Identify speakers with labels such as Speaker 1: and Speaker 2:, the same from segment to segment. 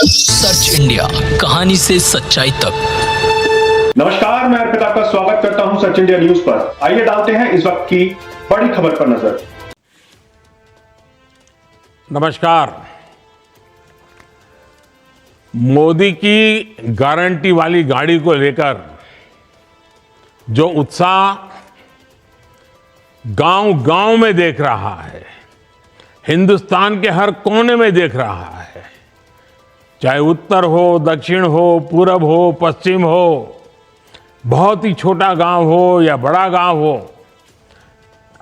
Speaker 1: Search India, कहानी से सच्चाई तक।
Speaker 2: नमस्कार, मैं अर्पित आपका स्वागत करता हूं सर्च इंडिया न्यूज पर। आइए डालते हैं इस वक्त की बड़ी खबर पर नजर।
Speaker 3: नमस्कार। मोदी की गारंटी वाली गाड़ी को लेकर जो उत्साह गांव-गांव में देख रहा है, हिंदुस्तान के हर कोने में देख रहा है, चाहे उत्तर हो, दक्षिण हो, पूरब हो, पश्चिम हो, बहुत ही छोटा गांव हो या बड़ा गांव हो,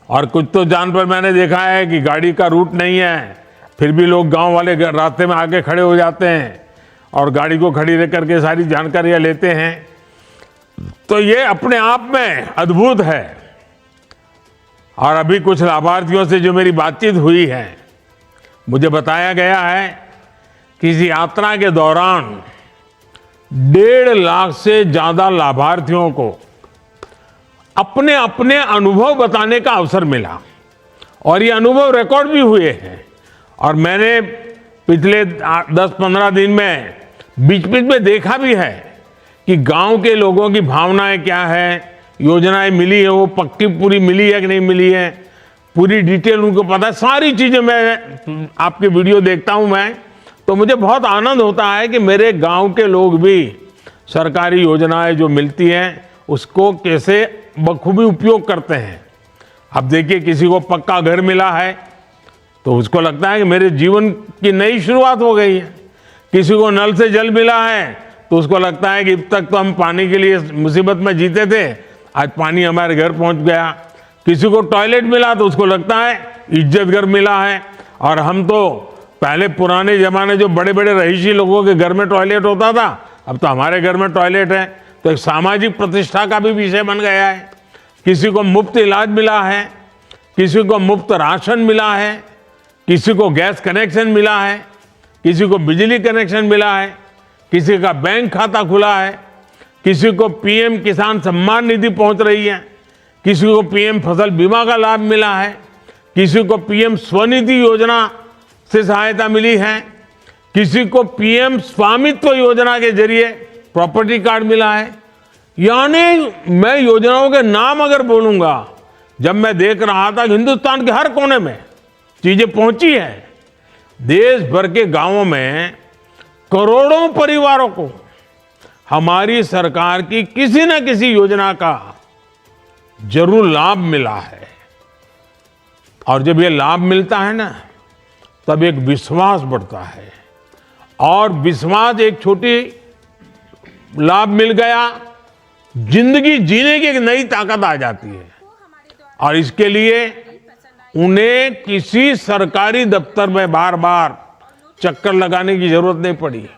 Speaker 3: और कुछ तो जान पर मैंने देखा है कि गाड़ी का रूट नहीं है, फिर भी लोग गांव वाले रास्ते में आके खड़े हो जाते हैं और गाड़ी को खड़ी रख करके सारी जानकारियां लेते हैं। तो ये अपने आप में अद्भुत है। और अभी कुछ लाभार्थियों से जो मेरी बातचीत हुई है, मुझे बताया गया है कि इस यात्रा के दौरान 1.5 लाख से ज्यादा लाभार्थियों को अपने अपने अनुभव बताने का अवसर मिला और ये अनुभव रिकॉर्ड भी हुए हैं। और मैंने पिछले 10-15 दिन में बीच बीच में देखा भी है कि गांव के लोगों की भावनाएं क्या है, योजनाएं मिली है वो पक्की पूरी मिली है कि नहीं मिली है, पूरी डिटेल उनको पता है। सारी चीजें मैं आपके वीडियो देखता हूं मैं, तो मुझे बहुत आनंद होता है कि मेरे गांव के लोग भी सरकारी योजनाएं जो मिलती हैं उसको कैसे बखूबी उपयोग करते हैं। अब देखिए, किसी को पक्का घर मिला है तो उसको लगता है कि मेरे जीवन की नई शुरुआत हो गई है। किसी को नल से जल मिला है तो उसको लगता है कि अब तक तो हम पानी के लिए मुसीबत में जीते थे, आज पानी हमारे घर पहुंच गया। किसी को टॉयलेट मिला तो उसको लगता है इज्जत घर मिला है। और हम तो पहले पुराने जमाने जो बड़े बड़े रईसी लोगों के घर में टॉयलेट होता था, अब तो हमारे घर में टॉयलेट है, तो एक सामाजिक प्रतिष्ठा का भी विषय बन गया है। किसी को मुफ्त इलाज मिला है, किसी को मुफ्त राशन मिला है, किसी को गैस कनेक्शन मिला है, किसी को बिजली कनेक्शन मिला है, किसी का बैंक खाता खुला है, किसी को पीएम किसान सम्मान निधि पहुंच रही है, किसी को पीएम फसल बीमा का लाभ मिला है, किसी को पीएम स्वनिधि योजना से सहायता मिली है, किसी को पीएम स्वामित्व योजना के जरिए प्रॉपर्टी कार्ड मिला है। यानी मैं योजनाओं के नाम अगर बोलूंगा, जब मैं देख रहा था कि हिंदुस्तान के हर कोने में चीजें पहुंची है, देश भर के गांवों में करोड़ों परिवारों को हमारी सरकार की किसी न किसी योजना का जरूर लाभ मिला है। और जब ये लाभ मिलता है ना, तब एक विश्वास बढ़ता है, और विश्वास एक छोटी लाभ मिल गया, जिंदगी जीने की एक नई ताकत आ जाती है। और इसके लिए उन्हें किसी सरकारी दफ्तर में बार बार चक्कर लगाने की जरूरत नहीं पड़ी।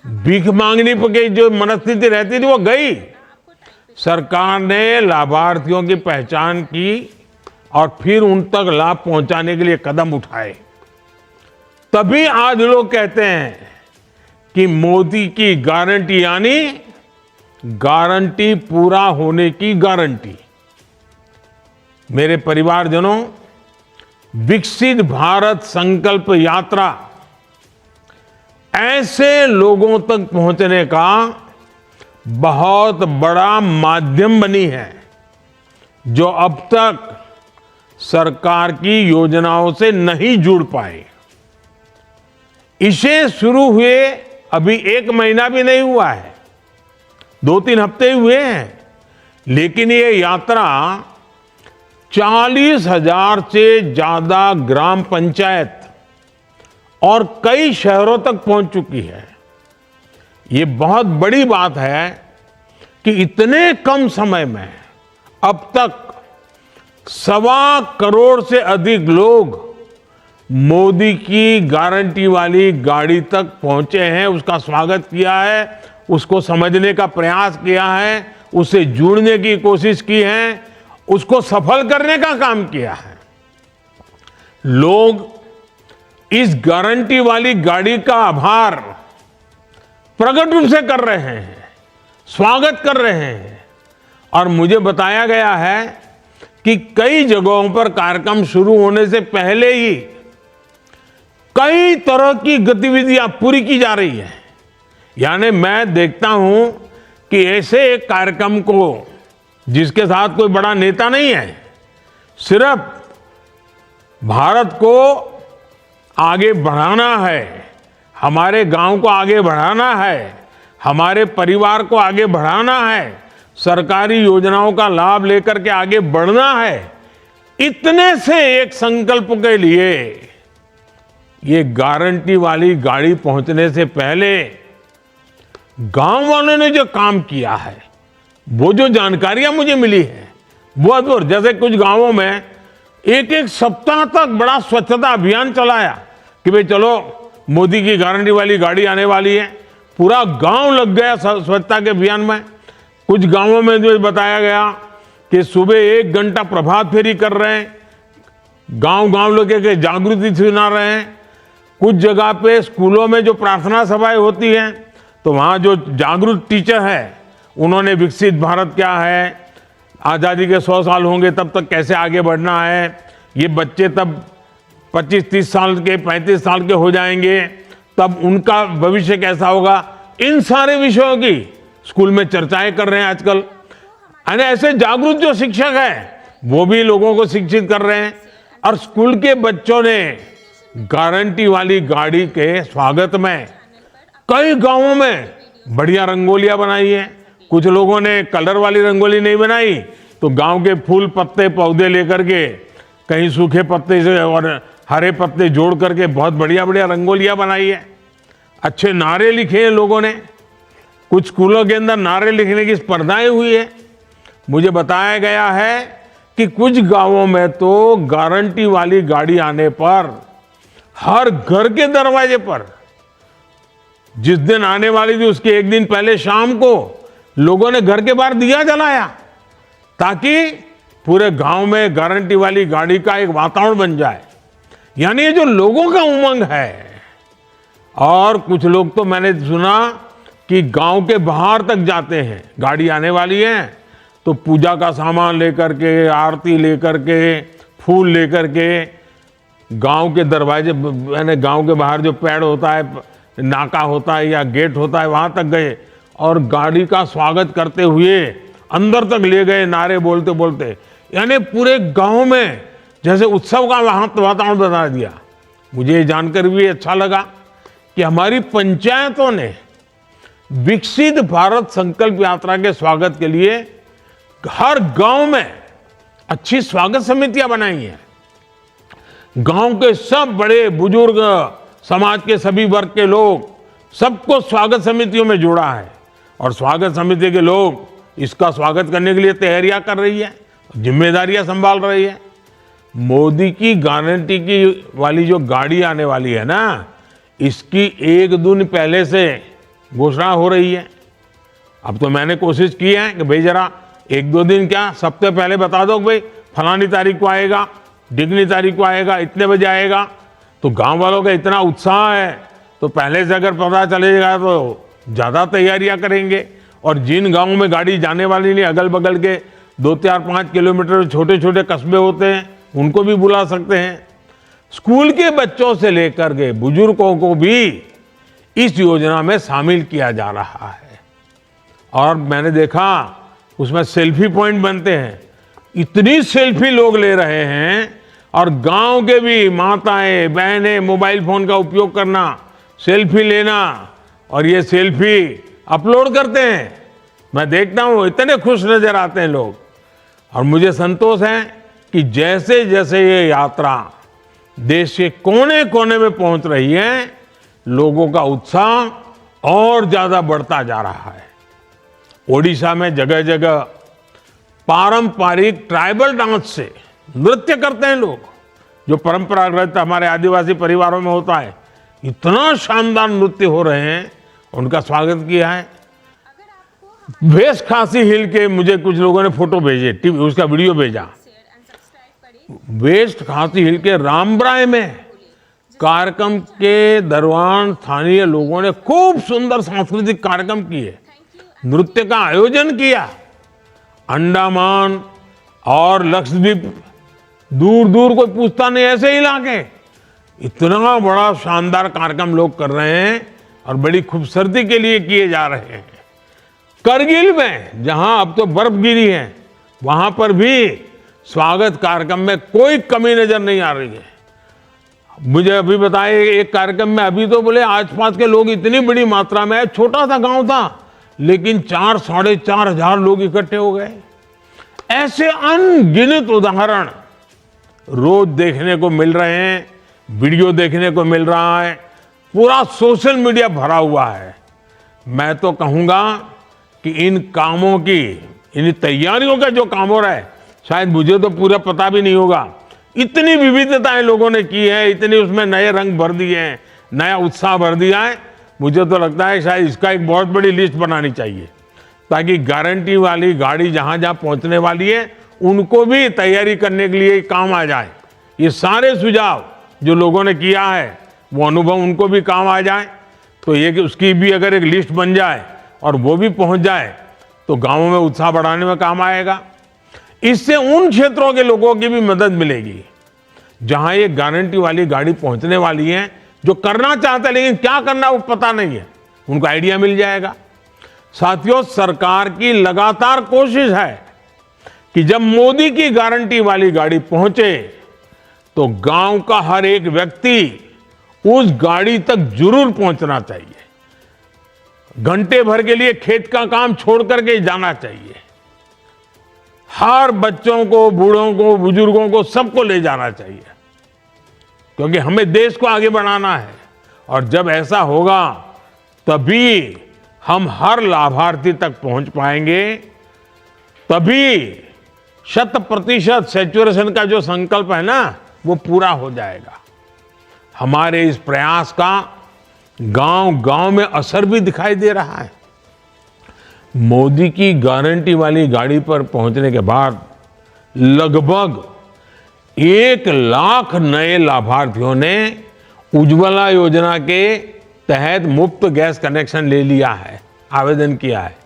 Speaker 3: भीख मांगने की जो मनस्थिति रहती थी वो गई। सरकार ने लाभार्थियों की पहचान की और फिर उन तक लाभ पहुंचाने के लिए कदम उठाए। तभी आज लोग कहते हैं कि मोदी की गारंटी यानी गारंटी पूरा होने की गारंटी। मेरे परिवारजनों, विकसित भारत संकल्प यात्रा ऐसे लोगों तक पहुंचने का बहुत बड़ा माध्यम बनी है जो अब तक सरकार की योजनाओं से नहीं जुड़ पाए। इसे शुरू हुए अभी 1 महीना भी नहीं हुआ है, 2-3 हफ्ते हुए हैं, लेकिन ये यात्रा 40,000 से ज्यादा ग्राम पंचायत और कई शहरों तक पहुंच चुकी है। ये बहुत बड़ी बात है कि इतने कम समय में अब तक 1.25 करोड़ से अधिक लोग मोदी की गारंटी वाली गाड़ी तक पहुंचे हैं, उसका स्वागत किया है, उसको समझने का प्रयास किया है, उससे जुड़ने की कोशिश की है, उसको सफल करने का काम किया है। लोग इस गारंटी वाली गाड़ी का आभार प्रकट रूप से कर रहे हैं, स्वागत कर रहे हैं। और मुझे बताया गया है कि कई जगहों पर कार्यक्रम शुरू होने से पहले ही कई तरह की गतिविधियां पूरी की जा रही है। यानी मैं देखता हूं कि ऐसे एक कार्यक्रम को, जिसके साथ कोई बड़ा नेता नहीं है, सिर्फ भारत को आगे बढ़ाना है, हमारे गांव को आगे बढ़ाना है, हमारे परिवार को आगे बढ़ाना है, सरकारी योजनाओं का लाभ लेकर के आगे बढ़ना है, इतने से एक संकल्प के लिए ये गारंटी वाली गाड़ी पहुंचने से पहले गांव वालों ने जो काम किया है, वो जो जानकारियां मुझे मिली है वो अद्भुत। जैसे कुछ गांवों में एक एक सप्ताह तक बड़ा स्वच्छता अभियान चलाया कि भाई चलो मोदी की गारंटी वाली गाड़ी आने वाली है, पूरा गांव लग गया स्वच्छता के अभियान में। कुछ गांवों में जो बताया गया कि सुबह 1 घंटा प्रभात फेरी कर रहे हैं, गांव गांव लोगों के जागृति सुना रहे हैं। कुछ जगह पे स्कूलों में जो प्रार्थना सभाएं होती हैं, तो वहां जो जागरूक टीचर है उन्होंने विकसित भारत क्या है, आज़ादी के 100 साल होंगे तब तक कैसे आगे बढ़ना है, ये बच्चे तब 25-30 साल के 35 साल के हो जाएंगे तब उनका भविष्य कैसा होगा, इन सारे विषयों की स्कूल में चर्चाएं कर रहे हैं आजकल। यानी ऐसे जागरूक जो शिक्षक है वो भी लोगों को शिक्षित कर रहे हैं। और स्कूल के बच्चों ने गारंटी वाली गाड़ी के स्वागत में कई गांवों में बढ़िया रंगोलियां बनाई है। कुछ लोगों ने कलर वाली रंगोली नहीं बनाई तो गांव के फूल पत्ते पौधे लेकर के, कहीं सूखे पत्ते से और हरे पत्ते जोड़ करके बहुत बढ़िया बढ़िया रंगोलियां बनाई है। अच्छे नारे लिखे हैं लोगों ने। कुछ स्कूलों के अंदर नारे लिखने की स्पर्धाएं हुई है। मुझे बताया गया है कि कुछ गांवों में तो गारंटी वाली गाड़ी आने पर हर घर के दरवाजे पर, जिस दिन आने वाली थी उसके एक दिन पहले शाम को लोगों ने घर के बाहर दिया जलाया, ताकि पूरे गांव में गारंटी वाली गाड़ी का एक वातावरण बन जाए। यानी ये जो लोगों का उमंग है। और कुछ लोग तो मैंने सुना कि गांव के बाहर तक जाते हैं, गाड़ी आने वाली है तो पूजा का सामान लेकर के, आरती लेकर के, फूल लेकर के गांव के दरवाजे, यानी गांव के बाहर जो पेड़ होता है, नाका होता है या गेट होता है, वहां तक गए और गाड़ी का स्वागत करते हुए अंदर तक ले गए, नारे बोलते बोलते। यानी पूरे गांव में जैसे उत्सव का वातावरण बना दिया। मुझे ये जानकर भी अच्छा लगा कि हमारी पंचायतों ने विकसित भारत संकल्प यात्रा के स्वागत के लिए हर गांव में अच्छी स्वागत समितियां बनाई हैं। गांव के सब बड़े बुजुर्ग, समाज के सभी वर्ग के लोग, सबको स्वागत समितियों में जोड़ा है। और स्वागत समिति के लोग इसका स्वागत करने के लिए तैयारियां कर रही है, जिम्मेदारियां संभाल रही है। मोदी की गारंटी की वाली जो गाड़ी आने वाली है ना, इसकी 1 दिन पहले से घोषणा हो रही है। अब तो मैंने कोशिश की है कि भाई जरा 1-2 दिन क्या, सप्ताह पहले बता दो भाई फलानी तारीख को आएगा, डिगनी तारीख को आएगा, इतने बजे आएगा। तो गांव वालों का इतना उत्साह है तो पहले से अगर पता चलेगा तो ज़्यादा तैयारियां करेंगे। और जिन गांवों में गाड़ी जाने वाली नहीं, अगल बगल के 2-4-5 किलोमीटर छोटे छोटे कस्बे होते हैं, उनको भी बुला सकते हैं। स्कूल के बच्चों से लेकर के बुजुर्गों को भी इस योजना में शामिल किया जा रहा है। और मैंने देखा उसमें सेल्फी पॉइंट बनते हैं, इतनी सेल्फी लोग ले रहे हैं। और गांव के भी माताएं बहनें मोबाइल फोन का उपयोग करना, सेल्फी लेना और ये सेल्फी अपलोड करते हैं। मैं देखता हूं इतने खुश नजर आते हैं लोग। और मुझे संतोष है कि जैसे जैसे ये यात्रा देश के कोने कोने में पहुंच रही है, लोगों का उत्साह और ज्यादा बढ़ता जा रहा है। ओडिशा में जगह जगह पारंपरिक ट्राइबल डांस से नृत्य करते हैं लोग, जो परंपरागत हमारे आदिवासी परिवारों में होता है। इतना शानदार नृत्य हो रहे हैं, उनका स्वागत किया है। वेस्ट खासी हिल के मुझे कुछ लोगों ने फोटो भेजे, उसका वीडियो भेजा। वेस्ट खासी हिल के रामब्राय में कार्यक्रम के दौरान स्थानीय लोगों ने खूब सुंदर सांस्कृतिक कार्यक्रम किए, नृत्य का आयोजन किया। अंडमान और लक्षद्वीप, दूर दूर कोई पूछता नहीं, ऐसे इलाके इतना बड़ा शानदार कार्यक्रम लोग कर रहे हैं और बड़ी खूबसूरती के लिए किए जा रहे हैं। करगिल में जहां अब तो बर्फ गिरी है, वहां पर भी स्वागत कार्यक्रम में कोई कमी नजर नहीं आ रही है। मुझे अभी बताए एक कार्यक्रम में, अभी तो बोले आसपास के लोग इतनी बड़ी मात्रा में, छोटा सा गांव था लेकिन 4-4.5 लोग इकट्ठे हो गए। ऐसे अनगिनत उदाहरण रोज देखने को मिल रहे हैं, वीडियो देखने को मिल रहा है, पूरा सोशल मीडिया भरा हुआ है। मैं तो कहूंगा कि इन कामों की, इन तैयारियों का जो काम हो रहा है, शायद मुझे तो पूरा पता भी नहीं होगा। इतनी विविधताएं लोगों ने की है, इतने उसमें नए रंग भर दिए हैं, नया उत्साह भर दिया है। मुझे तो लगता है शायद इसका एक बहुत बड़ी लिस्ट बनानी चाहिए, ताकि गारंटी वाली गाड़ी जहां जहां पहुंचने वाली है उनको भी तैयारी करने के लिए काम आ जाए। ये सारे सुझाव जो लोगों ने किया है, वो अनुभव उनको भी काम आ जाए। तो ये कि उसकी भी अगर एक लिस्ट बन जाए और वो भी पहुंच जाए तो गांवों में उत्साह बढ़ाने में काम आएगा। इससे उन क्षेत्रों के लोगों की भी मदद मिलेगी जहां ये गारंटी वाली गाड़ी पहुंचने वाली है, जो करना चाहते हैं लेकिन क्या करना वो पता नहीं है, उनको आइडिया मिल जाएगा। साथियों, सरकार की लगातार कोशिश है कि जब मोदी की गारंटी वाली गाड़ी पहुंचे तो गांव का हर एक व्यक्ति उस गाड़ी तक जरूर पहुंचना चाहिए। घंटे भर के लिए खेत का काम छोड़ करके जाना चाहिए। हर बच्चों को, बूढ़ों को, बुजुर्गों को, सबको ले जाना चाहिए, क्योंकि हमें देश को आगे बढ़ाना है। और जब ऐसा होगा तभी हम हर लाभार्थी तक पहुंच पाएंगे, तभी 100% सैचुरेशन का जो संकल्प है ना, वो पूरा हो जाएगा। हमारे इस प्रयास का गांव-गांव में असर भी दिखाई दे रहा है। मोदी की गारंटी वाली गाड़ी पर पहुंचने के बाद लगभग 1 लाख नए लाभार्थियों ने उज्ज्वला योजना के तहत मुफ्त गैस कनेक्शन ले लिया है, आवेदन किया है।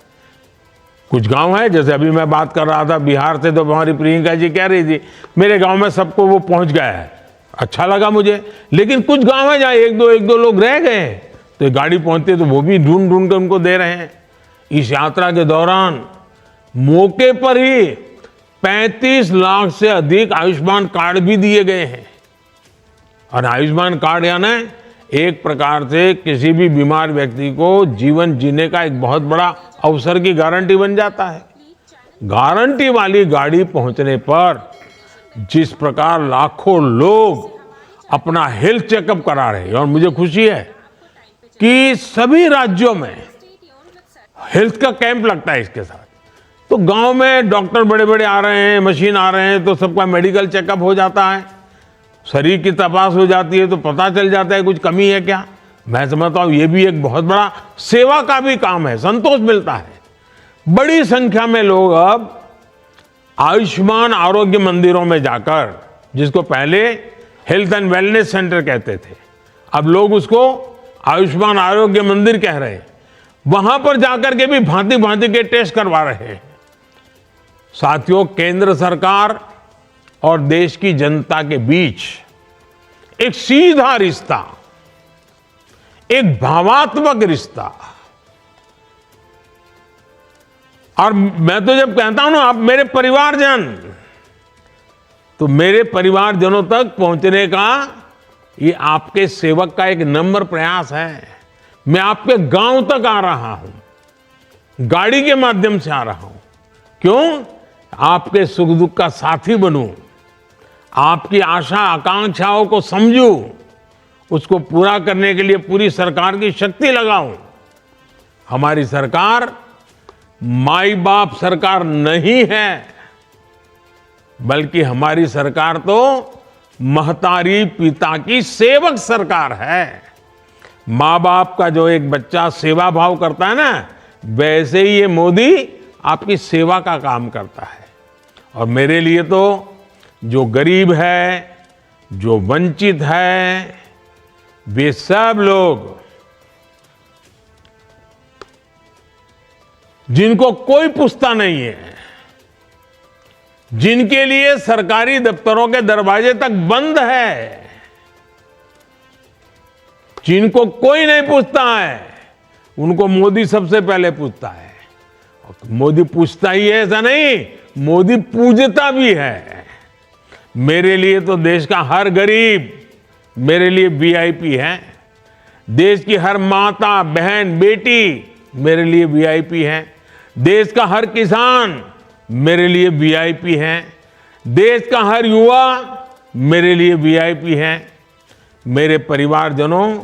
Speaker 3: कुछ गांव है, जैसे अभी मैं बात कर रहा था बिहार से, तो हमारी प्रियंका जी कह रही थी मेरे गांव में सबको वो पहुंच गया है, अच्छा लगा मुझे। लेकिन कुछ गांव है जहां एक दो लोग रह गए हैं, तो गाड़ी पहुंचती तो वो भी ढूंढ ढूंढ कर उनको दे रहे हैं। इस यात्रा के दौरान मौके पर ही 35 लाख से अधिक आयुष्मान कार्ड भी दिए गए हैं। और आयुष्मान कार्ड यानी एक प्रकार से किसी भी बीमार व्यक्ति को जीवन जीने का एक बहुत बड़ा अवसर की गारंटी बन जाता है। गारंटी वाली गाड़ी पहुंचने पर जिस प्रकार लाखों लोग अपना हेल्थ चेकअप करा रहे हैं, और मुझे खुशी है कि सभी राज्यों में हेल्थ का कैंप लगता है इसके साथ। तो गांव में डॉक्टर बड़े बड़े आ रहे हैं, मशीन आ रहे हैं, तो सबका मेडिकल चेकअप हो जाता है, शरीर की तपास हो जाती है, तो पता चल जाता है कुछ कमी है क्या। मैं समझता हूं ये भी एक बहुत बड़ा सेवा का भी काम है, संतोष मिलता है। बड़ी संख्या में लोग अब आयुष्मान आरोग्य मंदिरों में जाकर, जिसको पहले हेल्थ एंड वेलनेस सेंटर कहते थे, अब लोग उसको आयुष्मान आरोग्य मंदिर कह रहे हैं, वहां पर जाकर के भी भांति भांति के टेस्ट करवा रहे हैं। साथियों, केंद्र सरकार और देश की जनता के बीच एक सीधा रिश्ता, एक भावात्मक रिश्ता। और मैं तो जब कहता हूं ना आप मेरे परिवारजन, तो मेरे परिवारजनों तक पहुंचने का ये आपके सेवक का एक नम्र प्रयास है। मैं आपके गांव तक आ रहा हूं, गाड़ी के माध्यम से आ रहा हूं। क्यों? आपके सुख दुख का साथी बनूं, आपकी आशा आकांक्षाओं को समझूं, उसको पूरा करने के लिए पूरी सरकार की शक्ति लगाऊं। हमारी सरकार माई बाप सरकार नहीं है, बल्कि हमारी सरकार तो महतारी पिता की सेवक सरकार है। माँ बाप का जो एक बच्चा सेवा भाव करता है ना, वैसे ही ये मोदी आपकी सेवा का काम करता है। और मेरे लिए तो जो गरीब है, जो वंचित है, वे सब लोग जिनको कोई पूछता नहीं है, जिनके लिए सरकारी दफ्तरों के दरवाजे तक बंद है, जिनको कोई नहीं पूछता है उनको मोदी सबसे पहले पूछता है। मोदी पूछता ही है ऐसा नहीं, मोदी पूजता भी है। मेरे लिए तो देश का हर गरीब मेरे लिए वीआईपी है। देश की हर माता बहन बेटी मेरे लिए वीआईपी है। देश का हर किसान मेरे लिए वीआईपी है। देश का हर युवा मेरे लिए वीआईपी है। मेरे परिवारजनों,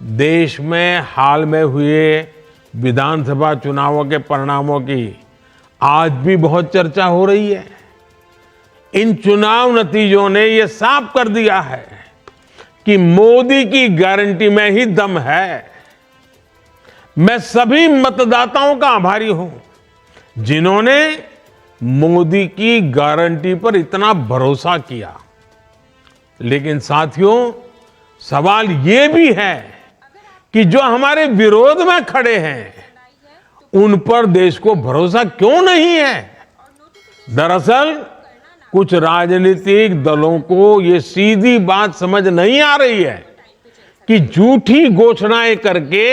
Speaker 3: देश में हाल में हुए विधानसभा चुनावों के परिणामों की आज भी बहुत चर्चा हो रही है। इन चुनाव नतीजों ने यह साफ कर दिया है कि मोदी की गारंटी में ही दम है। मैं सभी मतदाताओं का आभारी हूं जिन्होंने मोदी की गारंटी पर इतना भरोसा किया। लेकिन साथियों, सवाल ये भी है कि जो हमारे विरोध में खड़े हैं उन पर देश को भरोसा क्यों नहीं है। दरअसल कुछ राजनीतिक दलों को ये सीधी बात समझ नहीं आ रही है कि झूठी घोषणाएं करके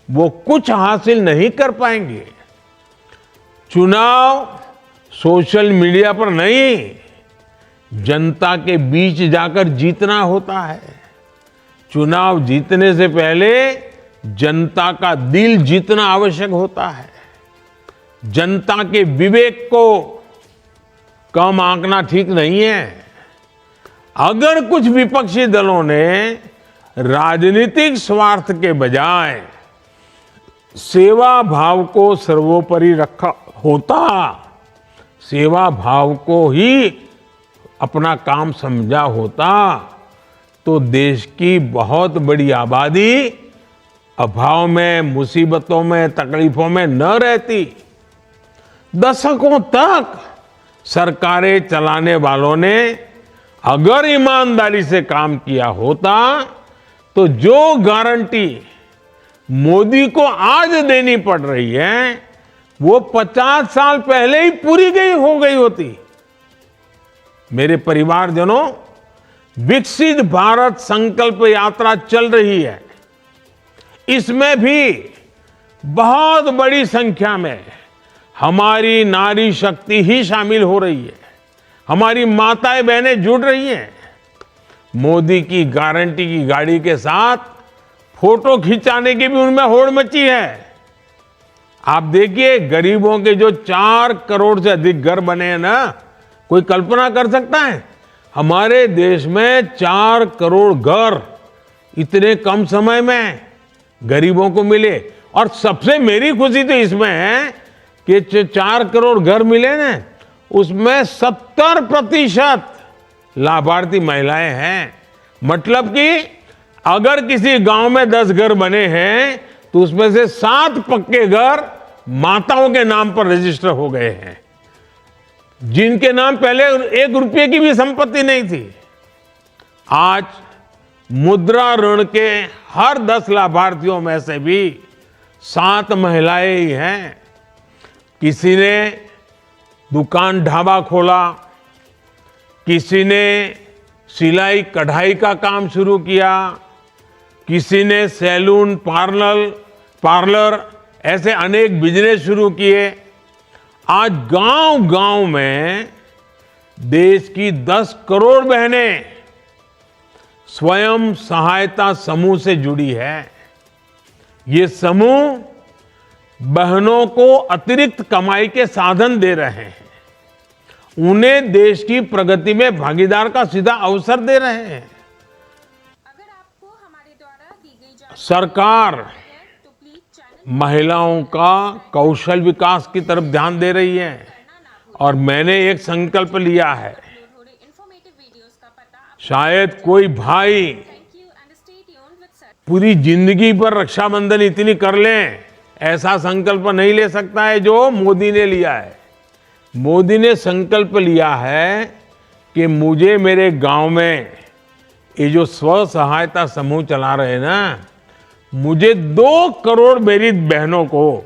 Speaker 3: वो कुछ हासिल नहीं कर पाएंगे। चुनाव सोशल मीडिया पर नहीं, जनता के बीच जाकर जीतना होता है। चुनाव जीतने से पहले जनता का दिल जीतना आवश्यक होता है। जनता के विवेक को कम आंकना ठीक नहीं है। अगर कुछ विपक्षी दलों ने राजनीतिक स्वार्थ के बजाय सेवा भाव को सर्वोपरि रखा होता, सेवा भाव को ही अपना काम समझा होता, तो देश की बहुत बड़ी आबादी अभाव में, मुसीबतों में, तकलीफों में न रहती। दशकों तक सरकारें चलाने वालों ने अगर ईमानदारी से काम किया होता तो जो गारंटी मोदी को आज देनी पड़ रही है वो 50 साल पहले ही पूरी हो गई होती। मेरे परिवारजनों, विकसित भारत संकल्प यात्रा चल रही है। इसमें भी बहुत बड़ी संख्या में हमारी नारी शक्ति ही शामिल हो रही है। हमारी माताएं बहनें जुड़ रही हैं। मोदी की गारंटी की गाड़ी के साथ फोटो खिंचाने की भी उनमें होड़ मची है। आप देखिए, गरीबों के जो 4 करोड़ से अधिक घर बने हैं ना, कोई कल्पना कर सकता है हमारे देश में 4 करोड़ घर इतने कम समय में गरीबों को मिले। और सबसे मेरी खुशी तो इसमें है कि 4 करोड़ घर मिले ना, उसमें 70% लाभार्थी महिलाएं हैं। मतलब कि अगर किसी गांव में 10 घर बने हैं तो उसमें से 7 पक्के घर माताओं के नाम पर रजिस्टर हो गए हैं, जिनके नाम पहले 1 रुपये की भी संपत्ति नहीं थी। आज मुद्रा ऋण के हर 10 लाभार्थियों में से भी 7 महिलाएं ही हैं। किसी ने दुकान ढाबा खोला, किसी ने सिलाई कढ़ाई का काम शुरू किया, किसी ने सैलून पार्लर ऐसे अनेक बिजनेस शुरू किए। आज गांव-गांव में देश की 10 करोड़ बहनें स्वयं सहायता समूह से जुड़ी है। ये समूह बहनों को अतिरिक्त कमाई के साधन दे रहे हैं, उन्हें देश की प्रगति में भागीदार का सीधा अवसर दे रहे हैं।
Speaker 4: अगर आपको हमारे द्वारा दी गई जानकारी
Speaker 3: सरकार
Speaker 4: तो प्लीज चैनल
Speaker 3: महिलाओं का कौशल विकास की तरफ ध्यान दे रही है और मैंने एक संकल्प लिया है।
Speaker 4: थोड़े इंफॉर्मेटिव वीडियोस का पता आप
Speaker 3: शायद कोई भाई
Speaker 4: thank you and stay tuned with sir.
Speaker 3: पूरी जिंदगी पर रक्षाबंधन इतनी कर लें, ऐसा संकल्प नहीं ले सकता है जो मोदी ने लिया है। मोदी ने संकल्प लिया है कि मुझे मेरे गांव में ये जो स्व सहायता समूह चला रहे हैं ना, मुझे 2 करोड़ मेरी बहनों को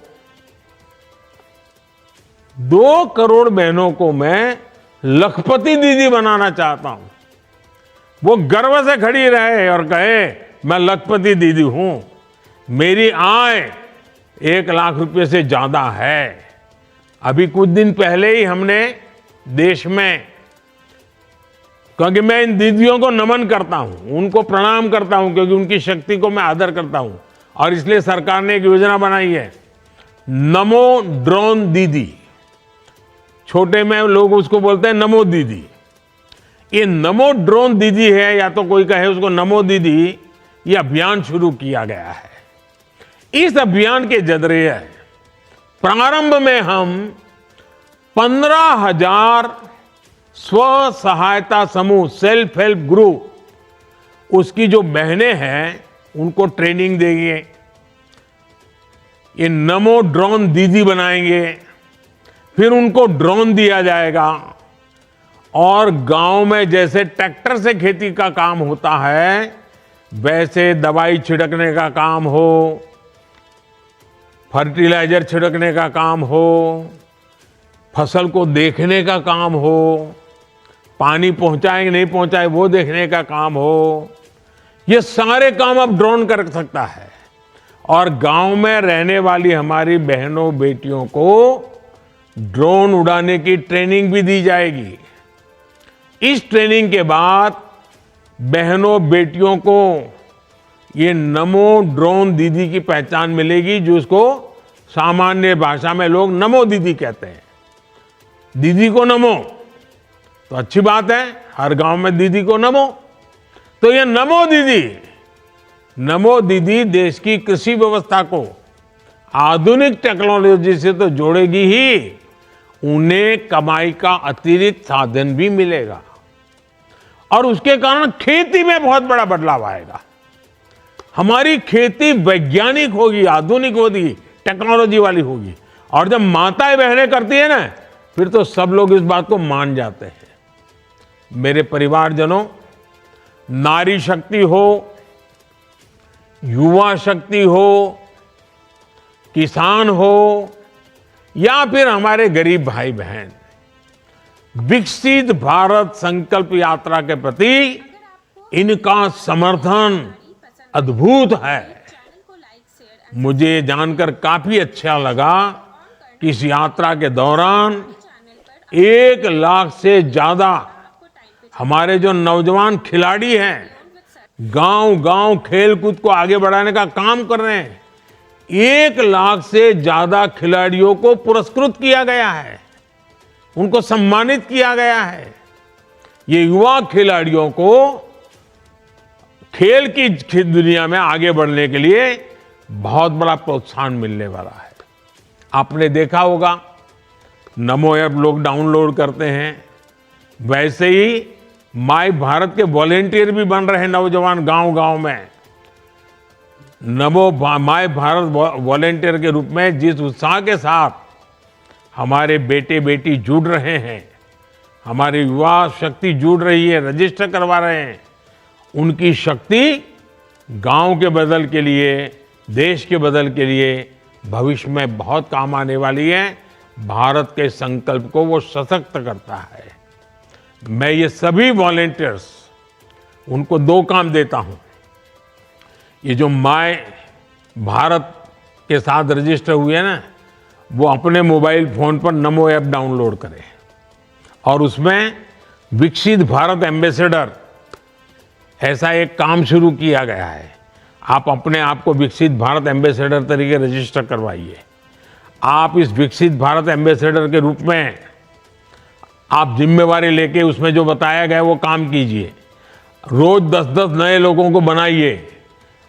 Speaker 3: 2 करोड़ बहनों को मैं लखपति दीदी बनाना चाहता हूं। वो गर्व से खड़ी रहे और कहे मैं लखपति दीदी हूं, मेरी आय 1 लाख रुपए से ज्यादा है। अभी कुछ दिन पहले ही हमने देश में, क्योंकि मैं इन दीदियों को नमन करता हूं, उनको प्रणाम करता हूं, क्योंकि उनकी शक्ति को मैं आदर करता हूं, और इसलिए सरकार ने एक योजना बनाई है, नमो ड्रोन दीदी। छोटे में लोग उसको बोलते हैं नमो दीदी। ये नमो ड्रोन दीदी है, या तो कोई कहे उसको नमो दीदी, ये अभियान शुरू किया गया है। इस अभियान के जरिए प्रारंभ में हम 15,000 स्व सहायता समूह, सेल्फ हेल्प ग्रुप, उसकी जो बहनें हैं उनको ट्रेनिंग देंगे, ये नमो ड्रोन दीदी बनाएंगे, फिर उनको ड्रोन दिया जाएगा, और गांव में जैसे ट्रैक्टर से खेती का काम होता है, वैसे दवाई छिड़कने का काम हो, फर्टिलाइजर छिड़कने का काम हो, फसल को देखने का काम हो, पानी पहुंचाए कि नहीं पहुंचाए वो देखने का काम हो, ये सारे काम अब ड्रोन कर सकता है। और गांव में रहने वाली हमारी बहनों बेटियों को ड्रोन उड़ाने की ट्रेनिंग भी दी जाएगी। इस ट्रेनिंग के बाद बहनों बेटियों को ये नमो ड्रोन दीदी की पहचान मिलेगी, जो उसको सामान्य भाषा में लोग नमो दीदी कहते हैं। दीदी को नमो तो अच्छी बात है, हर गांव में दीदी को नमो। तो ये नमो दीदी देश की कृषि व्यवस्था को आधुनिक टेक्नोलॉजी से तो जोड़ेगी ही, उन्हें कमाई का अतिरिक्त साधन भी मिलेगा, और उसके कारण खेती में बहुत बड़ा बदलाव आएगा। हमारी खेती वैज्ञानिक होगी, आधुनिक होगी, टेक्नोलॉजी वाली होगी। और जब माताएं बहनें करती है ना, फिर तो सब लोग इस बात को मान जाते हैं। मेरे परिवारजनों, नारी शक्ति हो, युवा शक्ति हो, किसान हो, या फिर हमारे गरीब भाई बहन, विकसित भारत संकल्प यात्रा के प्रति इनका समर्थन अद्भुत है। मुझे जानकर काफी अच्छा लगा कि इस यात्रा के दौरान 1 लाख से ज्यादा हमारे जो नौजवान खिलाड़ी हैं, गांव-गांव खेलकूद को आगे बढ़ाने का काम कर रहे हैं। 1 लाख से ज्यादा खिलाड़ियों को पुरस्कृत किया गया है, उनको सम्मानित किया गया है। ये युवा खिलाड़ियों को खेल की दुनिया में आगे बढ़ने के लिए बहुत बड़ा प्रोत्साहन मिलने वाला है। आपने देखा होगा, नमो ऐप लोग डाउनलोड करते हैं, वैसे ही माय भारत के वॉलेंटियर भी बन रहे हैं नौजवान गांव-गांव में। नमो माय भारत वॉलेंटियर के रूप में जिस उत्साह के साथ हमारे बेटे बेटी जुड़ रहे हैं, हमारी युवा शक्ति जुड़ रही है, रजिस्टर करवा रहे हैं, उनकी शक्ति गांव के बदल के लिए, देश के बदल के लिए भविष्य में बहुत काम आने वाली है। भारत के संकल्प को वो सशक्त करता है। मैं ये सभी वॉलेंटियर्स, उनको 2 काम देता हूं। ये जो माय भारत के साथ रजिस्टर हुए हैं ना, वो अपने मोबाइल फोन पर नमो ऐप डाउनलोड करें, और उसमें विकसित भारत एम्बेसडर ऐसा एक काम शुरू किया गया है। आप अपने आप को विकसित भारत एम्बेसडर तरीके रजिस्टर करवाइए। आप इस विकसित भारत एम्बेसडर के रूप में आप जिम्मेवारी लेके उसमें जो बताया गया वो काम कीजिए। रोज 10-10 नए लोगों को बनाइए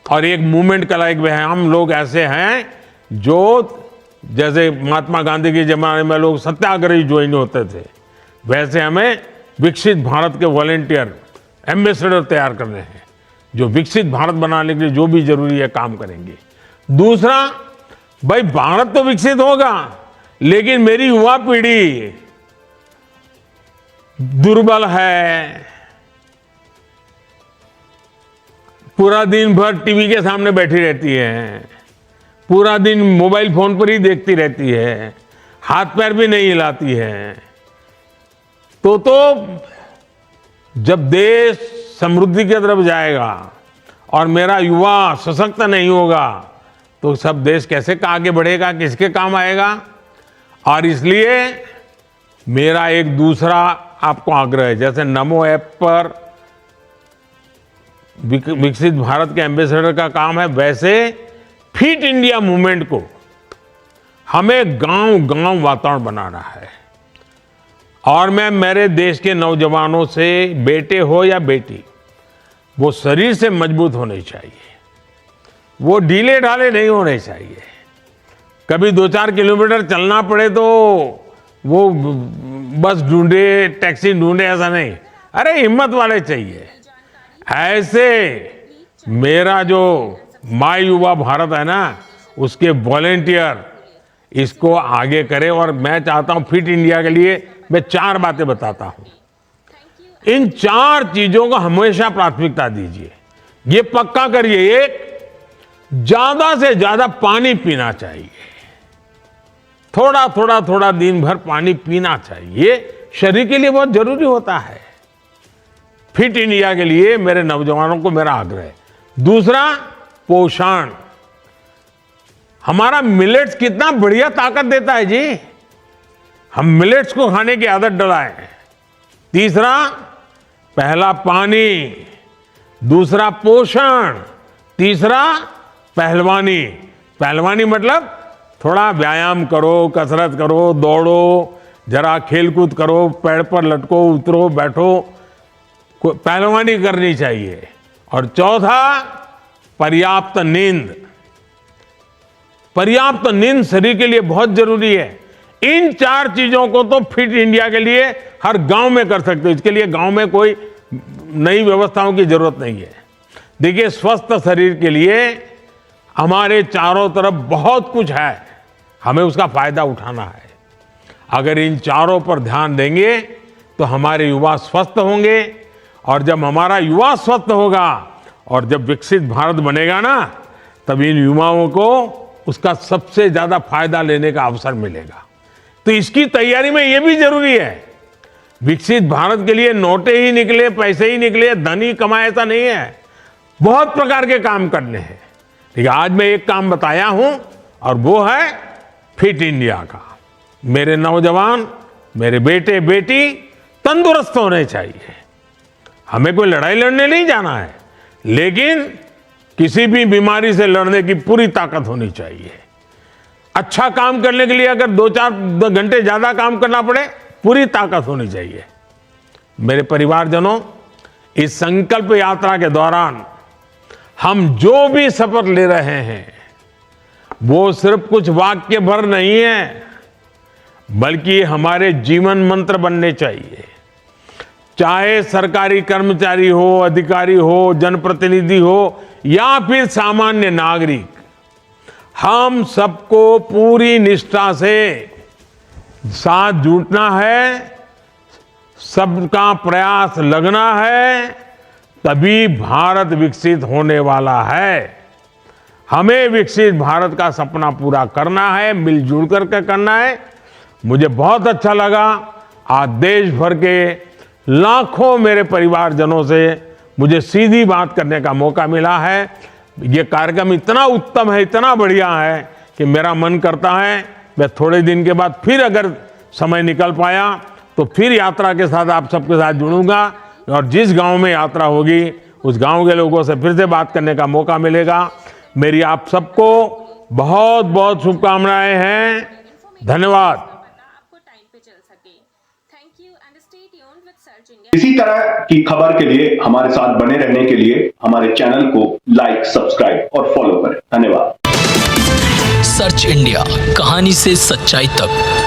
Speaker 3: और एक मूवमेंट कराइए। हम लोग ऐसे हैं जो, जैसे महात्मा गांधी के जमाने में लोग सत्याग्रही ज्वाइन होते थे, वैसे हमें विकसित भारत के वॉलेंटियर एम्बेसडर तैयार करने हैं, जो विकसित भारत बनाने के लिए जो भी जरूरी है काम करेंगे। दूसरा, भाई भारत तो विकसित होगा, लेकिन मेरी युवा पीढ़ी दुर्बल है, पूरा दिन भर टीवी के सामने बैठी रहती है, पूरा दिन मोबाइल फोन पर ही देखती रहती है, हाथ पैर भी नहीं हिलाती है। तो जब देश समृद्धि की तरफ जाएगा और मेरा युवा सशक्त नहीं होगा तो सब देश कैसे आगे बढ़ेगा, किसके काम आएगा। और इसलिए मेरा एक दूसरा आपको आग्रह है, जैसे नमो ऐप पर विकसित भारत के एम्बेसडर का काम है, वैसे फिट इंडिया मूवमेंट को हमें गांव-गांव वातावरण बनाना है। और मैं मेरे देश के नौजवानों से, बेटे हो या बेटी, वो शरीर से मजबूत होने चाहिए, वो ढीले ढाले नहीं होने चाहिए। कभी 2-4 किलोमीटर चलना पड़े तो वो बस ढूंढे, टैक्सी ढूंढे, ऐसा नहीं। अरे हिम्मत वाले चाहिए। ऐसे मेरा जो माय युवा भारत है ना, उसके वॉलेंटियर इसको आगे करे। और मैं चाहता हूं फिट इंडिया के लिए मैं 4 बातें बताता हूं। इन 4 चीजों को हमेशा प्राथमिकता दीजिए। ये पक्का करिए, एक, ज्यादा से ज्यादा पानी पीना चाहिए। थोड़ा दिन भर पानी पीना चाहिए, शरीर के लिए बहुत जरूरी होता है। फिट इंडिया के लिए मेरे नौजवानों को मेरा आग्रह है। दूसरा, पोषण। हमारा मिलेट्स कितना बढ़िया ताकत देता है जी, हम मिलेट्स को खाने की आदत डलाएं। तीसरा, पहला पानी, दूसरा पोषण, तीसरा पहलवानी। पहलवानी मतलब थोड़ा व्यायाम करो, कसरत करो, दौड़ो, जरा खेलकूद करो, पेड़ पर लटको, उतरो, बैठो, पहलवानी करनी चाहिए। और चौथा, पर्याप्त नींद। पर्याप्त नींद शरीर के लिए बहुत जरूरी है। इन 4 चीजों को तो फिट इंडिया के लिए हर गांव में कर सकते हो। इसके लिए गांव में कोई नई व्यवस्थाओं की जरूरत नहीं है। देखिए, स्वस्थ शरीर के लिए हमारे चारों तरफ बहुत कुछ है, हमें उसका फायदा उठाना है। अगर इन चारों पर ध्यान देंगे तो हमारे युवा स्वस्थ होंगे। और जब हमारा युवा स्वस्थ होगा और जब विकसित भारत बनेगा ना, तब इन युवाओं को उसका सबसे ज्यादा फायदा लेने का अवसर मिलेगा। तो इसकी तैयारी में यह भी जरूरी है। विकसित भारत के लिए नोटें ही निकले, पैसे ही निकले, धन ही कमाए, ऐसा नहीं है। बहुत प्रकार के काम करने हैं। ठीक है, आज मैं एक काम बताया हूं और वो है फिट इंडिया का। मेरे नौजवान, मेरे बेटे बेटी तंदुरुस्त होने चाहिए। हमें कोई लड़ाई लड़ने नहीं जाना है, लेकिन किसी भी बीमारी से लड़ने की पूरी ताकत होनी चाहिए। अच्छा काम करने के लिए अगर 2-4 घंटे ज्यादा काम करना पड़े, पूरी ताकत होनी चाहिए। मेरे परिवारजनों, इस संकल्प यात्रा के दौरान हम जो भी शपथ ले रहे हैं वो सिर्फ कुछ वाक्य भर नहीं है, बल्कि हमारे जीवन मंत्र बनने चाहिए। चाहे सरकारी कर्मचारी हो, अधिकारी हो, जनप्रतिनिधि हो या फिर सामान्य नागरिक, हम सबको पूरी निष्ठा से साथ जुटना है, सबका प्रयास लगना है, तभी भारत विकसित होने वाला है। हमें विकसित भारत का सपना पूरा करना है, मिलजुल करके करना है। मुझे बहुत अच्छा लगा, आज देश भर के लाखों मेरे परिवारजनों से मुझे सीधी बात करने का मौका मिला है। ये कार्यक्रम इतना उत्तम है, इतना बढ़िया है कि मेरा मन करता है मैं थोड़े दिन के बाद फिर अगर समय निकल पाया तो फिर यात्रा के साथ आप सबके साथ जुड़ूंगा और जिस गांव में यात्रा होगी उस गांव के लोगों से फिर से बात करने का मौका मिलेगा। मेरी आप सबको बहुत बहुत शुभकामनाएं हैं। धन्यवाद।
Speaker 4: आपको टाइम पे चल सके। Thank you and stay tuned with search India.
Speaker 2: इसी तरह की खबर के लिए हमारे साथ बने रहने के लिए हमारे चैनल को लाइक, सब्सक्राइब और फॉलो करें। धन्यवाद।
Speaker 1: सर्च इंडिया, कहानी से सच्चाई तक।